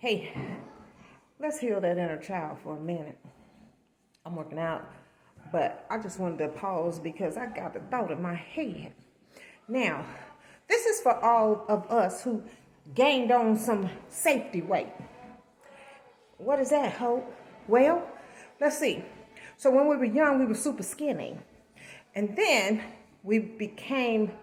Hey, let's heal that inner child for a minute. I'm working out, but I just wanted to pause because I got a thought in my head. Now, this is for all of us who gained on some safety weight. What is that, Hope? Well, let's see. So when we were young, we were super skinny. And then we became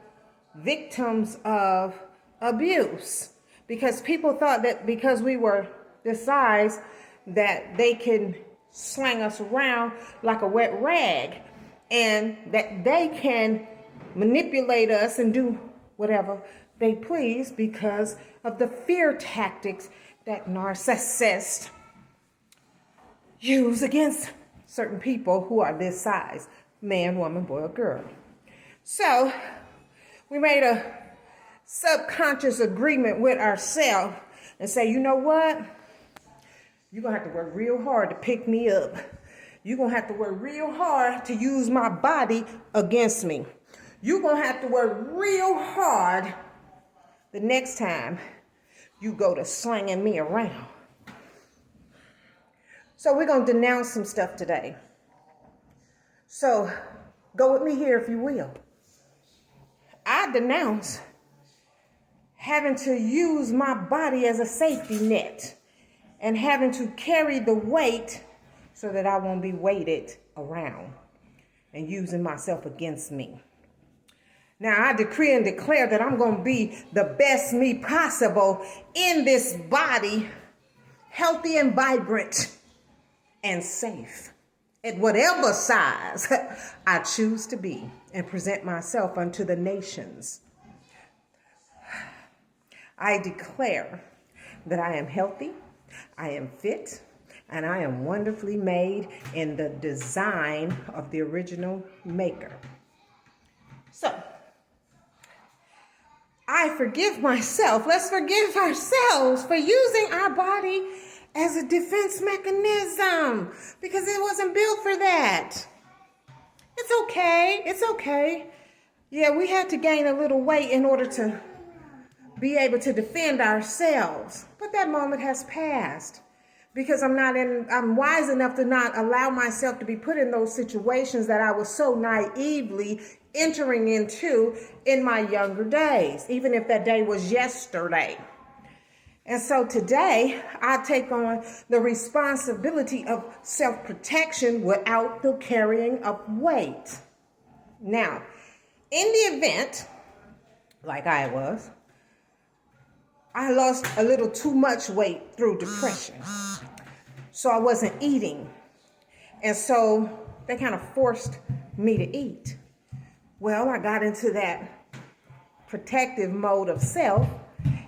victims of abuse because people thought that because we were this size that they can slang us around like a wet rag and that they can manipulate us and do whatever they please because of the fear tactics that narcissists use against certain people who are this size, man, woman, boy, or girl. So we made a subconscious agreement with ourselves and say, you know what? You're going to have to work real hard to pick me up. You're going to have to work real hard to use my body against me. You're going to have to work real hard the next time you go to slinging me around. So we're going to denounce some stuff today. So go with me here if you will. I denounce having to use my body as a safety net and having to carry the weight so that I won't be weighted around and using myself against me. Now, I decree and declare that I'm going to be the best me possible in this body, healthy and vibrant and safe at whatever size I choose to be and present myself unto the nations. I declare that I am healthy, I am fit, and I am wonderfully made in the design of the original maker. So, I forgive myself. Let's forgive ourselves for using our body as a defense mechanism because it wasn't built for that. It's okay. It's okay. Yeah, we had to gain a little weight in order to be able to defend ourselves. But that moment has passed because I'm wise enough to not allow myself to be put in those situations that I was so naively entering into in my younger days, even if that day was yesterday. And so today, I take on the responsibility of self-protection without the carrying of weight. Now, in the event, like I was, I lost a little too much weight through depression. So I wasn't eating. And so they kind of forced me to eat. Well, I got into that protective mode of self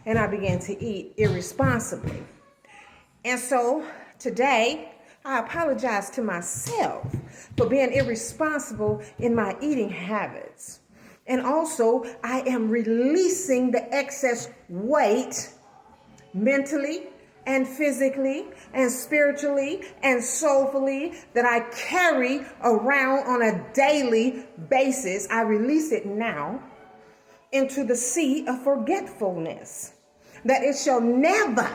and I began to eat irresponsibly. And so today, I apologize to myself for being irresponsible in my eating habits. And also, I am releasing the excess weight mentally and physically and spiritually and soulfully that I carry around on a daily basis. I release it now into the sea of forgetfulness, that it shall never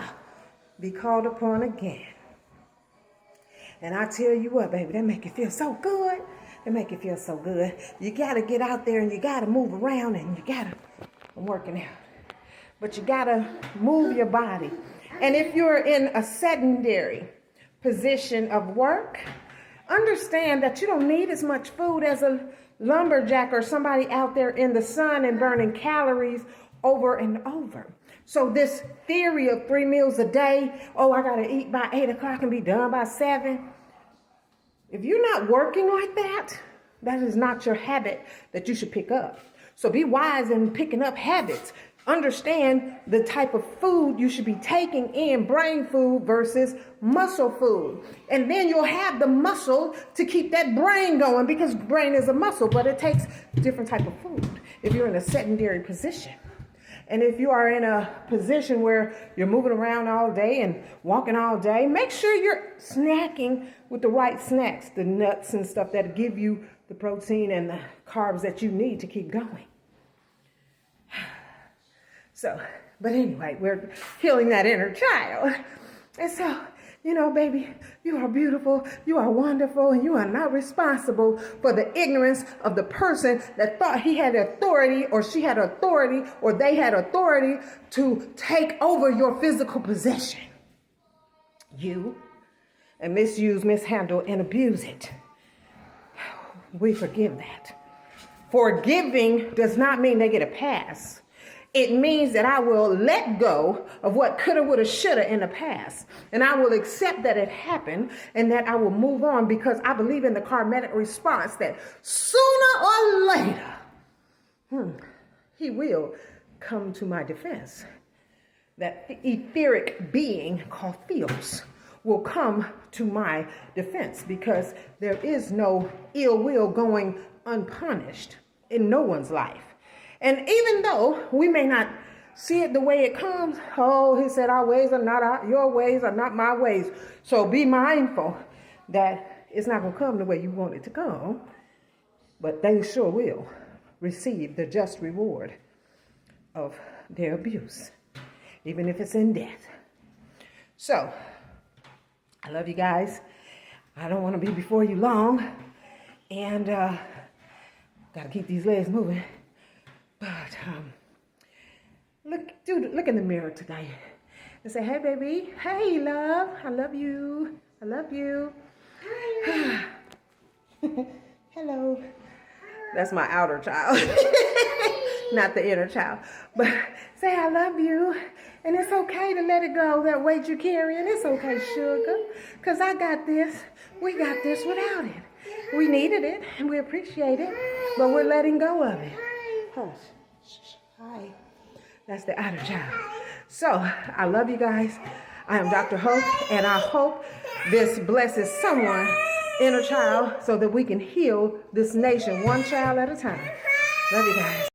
be called upon again. And I tell you what, baby, that make you feel so good. It make you feel so good. You got to get out there and you got to move around and I'm working out, but you got to move your body. And if you're in a sedentary position of work, understand that you don't need as much food as a lumberjack or somebody out there in the sun and burning calories over and over. So this theory of 3 meals a day, I got to eat by 8 o'clock and be done by 7. If you're not working like that, that is not your habit that you should pick up. So be wise in picking up habits. Understand the type of food you should be taking in, brain food versus muscle food. And then you'll have the muscle to keep that brain going because brain is a muscle, but it takes different type of food if you're in a sedentary position. And if you are in a position where you're moving around all day and walking all day, make sure you're snacking with the right snacks, the nuts and stuff that give you the protein and the carbs that you need to keep going. So, but anyway, we're healing that inner child. And so, baby, you are beautiful, you are wonderful, and you are not responsible for the ignorance of the person that thought he had authority or she had authority or they had authority to take over your physical possession. You and misuse, mishandle, and abuse it. We forgive that. Forgiving does not mean they get a pass. It means that I will let go of what coulda, woulda, shoulda in the past. And I will accept that it happened and that I will move on because I believe in the karmic response that sooner or later, he will come to my defense. That etheric being called Theos will come to my defense because there is no ill will going unpunished in no one's life. And even though we may not see it the way it comes, he said, our ways are not your ways are not my ways. So be mindful that it's not going to come the way you want it to come, but they sure will receive the just reward of their abuse, even if it's in death. So, I love you guys. I don't want to be before you long, and got to keep these legs moving. But look in the mirror today and say, hey, baby. Hey, love. I love you. I love you. Hello. That's my outer child, not the inner child. But say, I love you. And it's okay to let it go, that weight you're carrying. It's okay, sugar, because I got this. We got this without it. We needed it, and we appreciate it, but we're letting go of it. Hi. That's the outer child. So, I love you guys. I am Dr. Hope, and I hope this blesses someone, inner child, so that we can heal this nation one child at a time. Love you guys.